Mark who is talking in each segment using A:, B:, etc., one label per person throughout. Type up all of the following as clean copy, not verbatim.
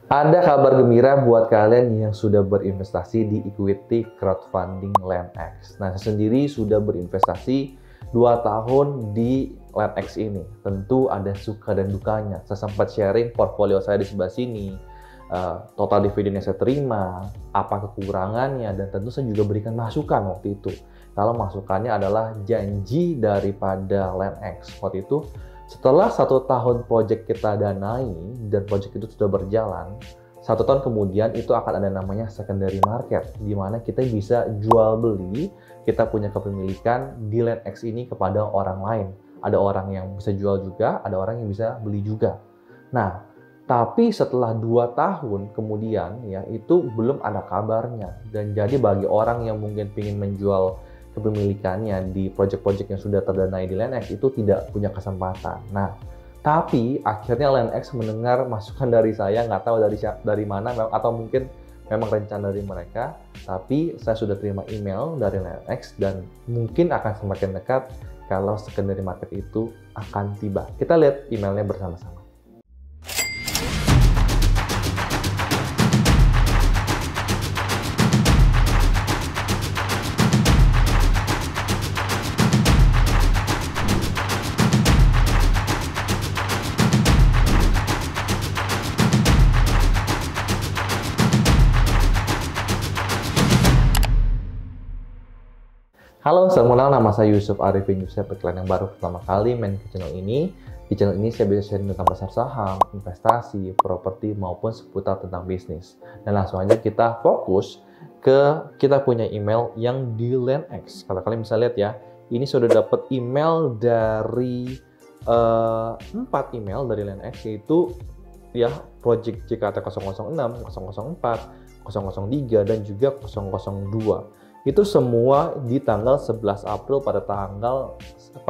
A: Ada kabar gembira buat kalian yang sudah berinvestasi di equity crowdfunding LandX. Nah, saya sendiri sudah berinvestasi 2 tahun di LandX ini. Tentu ada suka dan dukanya. Saya sempat sharing portfolio saya di sebelah sini, total dividen yang saya terima, apa kekurangannya, dan tentu saya juga berikan masukan waktu itu. Kalau masukannya adalah janji daripada LandX. Waktu itu, setelah 1 tahun proyek kita danai dan proyek itu sudah berjalan, 1 tahun kemudian itu akan ada namanya secondary market, di mana kita bisa jual beli, kita punya kepemilikan di LandX ini kepada orang lain. Ada orang yang bisa jual juga, ada orang yang bisa beli juga. Nah, tapi setelah 2 tahun kemudian ya itu belum ada kabarnya. Dan jadi bagi orang yang mungkin ingin menjual kepemilikannya di proyek-proyek yang sudah terdanai di LandX itu tidak punya kesempatan. Nah, tapi akhirnya LandX mendengar masukan dari saya, nggak tahu dari mana, atau mungkin memang rencana dari mereka, tapi saya sudah terima email dari LandX dan mungkin akan semakin dekat kalau secondary market itu akan tiba. Kita lihat emailnya bersama-sama. Halo, selamat malam. Nama saya Yusuf Arifin Yusuf. Bagi kalian yang baru pertama kali main ke channel ini, di channel ini saya bisa sharing tentang pasar saham, investasi, properti, maupun seputar tentang bisnis. Dan langsung aja kita fokus ke kita punya email yang di LandX. Kalau kalian bisa lihat ya, ini sudah dapat email dari 4 email dari LandX, yaitu ya Project JKT 006, 004, 003, dan juga 002. Itu semua di tanggal 11 April pada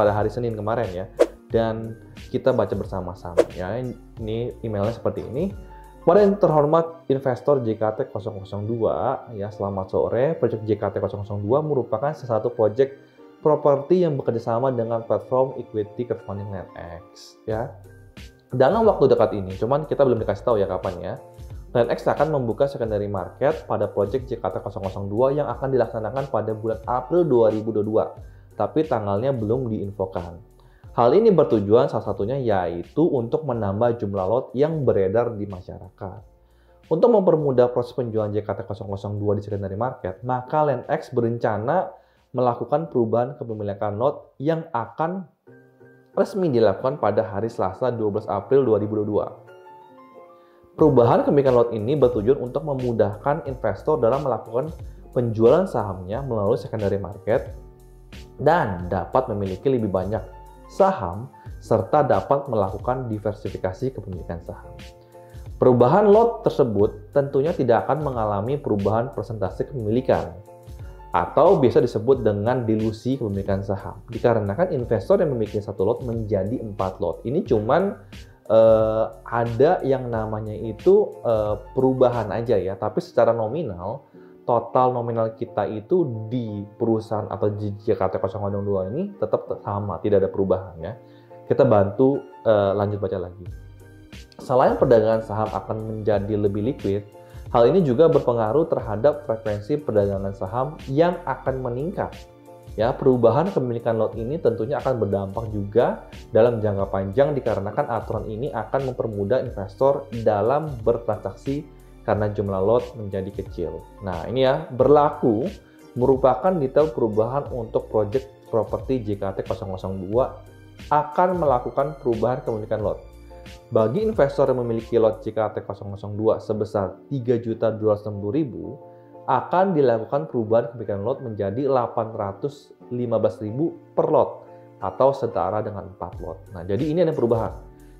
A: hari Senin kemarin ya. Dan kita baca bersama-sama ya. Ini emailnya seperti ini. Pada yang terhormat investor JKT 002 ya, selamat sore. Proyek JKT 002 merupakan salah satu proyek properti yang bekerjasama dengan platform equity crowdfunding LandX ya. Dalam waktu dekat ini, cuman kita belum dikasih tahu ya kapan ya. LandX akan membuka secondary market pada proyek JKT 002 yang akan dilaksanakan pada bulan April 2022, tapi tanggalnya belum diinfokan. Hal ini bertujuan salah satunya yaitu untuk menambah jumlah lot yang beredar di masyarakat. Untuk mempermudah proses penjualan JKT 002 di secondary market, maka LandX berencana melakukan perubahan kepemilikan lot yang akan resmi dilakukan pada hari Selasa 12 April 2022. Perubahan kepemilikan lot ini bertujuan untuk memudahkan investor dalam melakukan penjualan sahamnya melalui secondary market dan dapat memiliki lebih banyak saham serta dapat melakukan diversifikasi kepemilikan saham. Perubahan lot tersebut tentunya tidak akan mengalami perubahan persentase kepemilikan atau biasa disebut dengan dilusi kepemilikan saham, dikarenakan investor yang memiliki 1 lot menjadi 4 lot. Ini cuman ada yang namanya itu perubahan aja ya, tapi secara nominal, total nominal kita itu di perusahaan atau JKT 002 ini tetap sama, tidak ada perubahan ya. Kita bantu lanjut baca lagi. Selain perdagangan saham akan menjadi lebih liquid, hal ini juga berpengaruh terhadap frekuensi perdagangan saham yang akan meningkat. Ya, perubahan kepemilikan lot ini tentunya akan berdampak juga dalam jangka panjang dikarenakan aturan ini akan mempermudah investor dalam bertransaksi karena jumlah lot menjadi kecil. Nah, ini ya, berlaku merupakan detail perubahan untuk proyek properti JKT 002 akan melakukan perubahan kepemilikan lot. Bagi investor yang memiliki lot JKT 002 sebesar 3.260.000, akan dilakukan perubahan kepemilikan lot menjadi 815.000 per lot atau setara dengan 4 lot. Nah, jadi ini ada perubahan.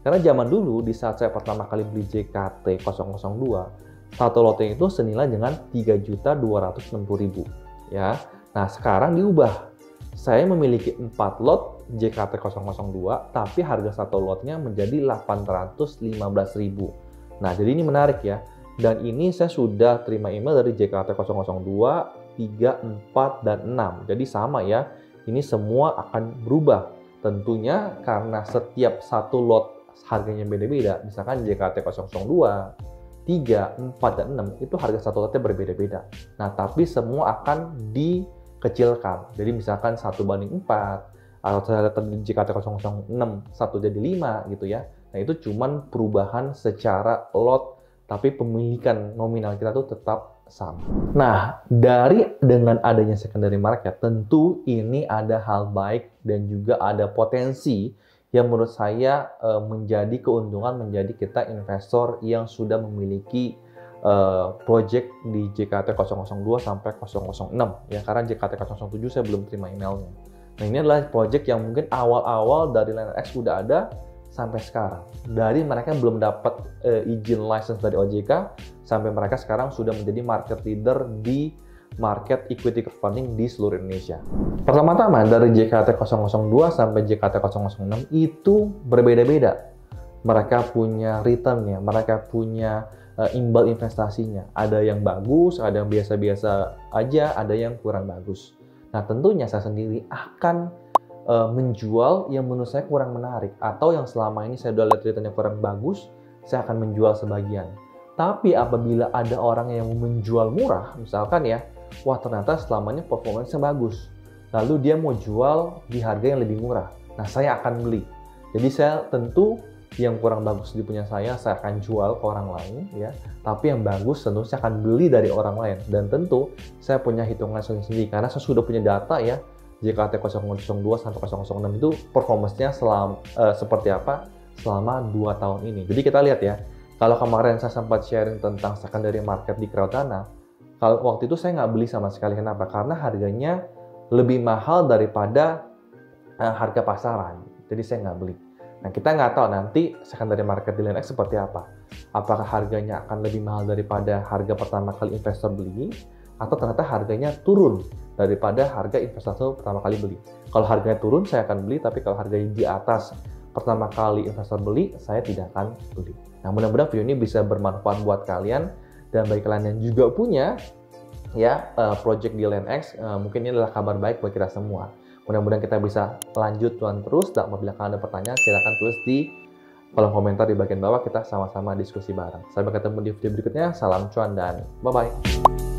A: Karena zaman dulu di saat saya pertama kali beli JKT 002, 1 lotnya itu senilai dengan 3.260.000 ya. Nah, sekarang diubah. Saya memiliki 4 lot JKT 002 tapi harga 1 lotnya menjadi 815.000. Nah, jadi ini menarik ya. Dan ini saya sudah terima email dari JKT 002, 3, 4, dan 6. Jadi sama ya, ini semua akan berubah. Tentunya karena setiap 1 lot harganya beda-beda. Misalkan JKT 002, 3, 4, dan 6 itu harga satu lotnya berbeda-beda. Nah, tapi semua akan dikecilkan. Jadi misalkan 1/4, atau saya lihat di JKT006 1 jadi 5 gitu ya. Nah, itu cuman perubahan secara lot, tapi pemilikan nominal kita tuh tetap sama. Nah, dengan adanya secondary market, tentu ini ada hal baik dan juga ada potensi yang menurut saya menjadi keuntungan menjadi kita investor yang sudah memiliki project di JKT002 sampai 006 ya, karena JKT007 saya belum terima emailnya. Nah, ini adalah project yang mungkin awal-awal dari LineX udah ada sampai sekarang. Dari mereka yang belum dapat izin license dari OJK sampai mereka sekarang sudah menjadi market leader di market equity crowdfunding di seluruh Indonesia. Pertama-tama dari JKT002 sampai JKT006 itu berbeda-beda. Mereka punya return-nya, mereka punya imbal investasinya. Ada yang bagus, ada yang biasa-biasa aja, ada yang kurang bagus. Nah, tentunya saya sendiri akan menjual yang menurut saya kurang menarik, atau yang selama ini saya udah lihat return yang kurang bagus, saya akan menjual sebagian. Tapi apabila ada orang yang menjual murah, misalkan ya, wah ternyata selamanya performance-nya bagus, lalu dia mau jual di harga yang lebih murah, nah saya akan beli. Jadi saya tentu yang kurang bagus di punya saya akan jual ke orang lain ya, tapi yang bagus tentu saya akan beli dari orang lain. Dan tentu saya punya hitungan sendiri karena saya sudah punya data ya, JKT002 sampai 006 itu performance-nya seperti apa selama 2 tahun ini. Jadi kita lihat ya, kalau kemarin saya sempat sharing tentang secondary market di Crowdana, kalau waktu itu saya nggak beli sama sekali. Kenapa? Karena harganya lebih mahal daripada harga pasaran. Jadi saya nggak beli. Nah, kita nggak tahu nanti secondary market di LineX seperti apa. Apakah harganya akan lebih mahal daripada harga pertama kali investor beli, atau ternyata harganya turun daripada harga investor pertama kali beli. Kalau harganya turun, saya akan beli, tapi kalau harganya di atas pertama kali investor beli, saya tidak akan beli. Nah, mudah-mudahan video ini bisa bermanfaat buat kalian, dan bagi kalian yang juga punya ya project di LineX, mungkin ini adalah kabar baik buat kita semua. Mudah-mudahan kita bisa lanjut terus, dan apabila kalian ada pertanyaan, silahkan tulis di kolom komentar di bagian bawah, kita sama-sama diskusi bareng. Sampai ketemu di video berikutnya, salam cuan dan bye-bye.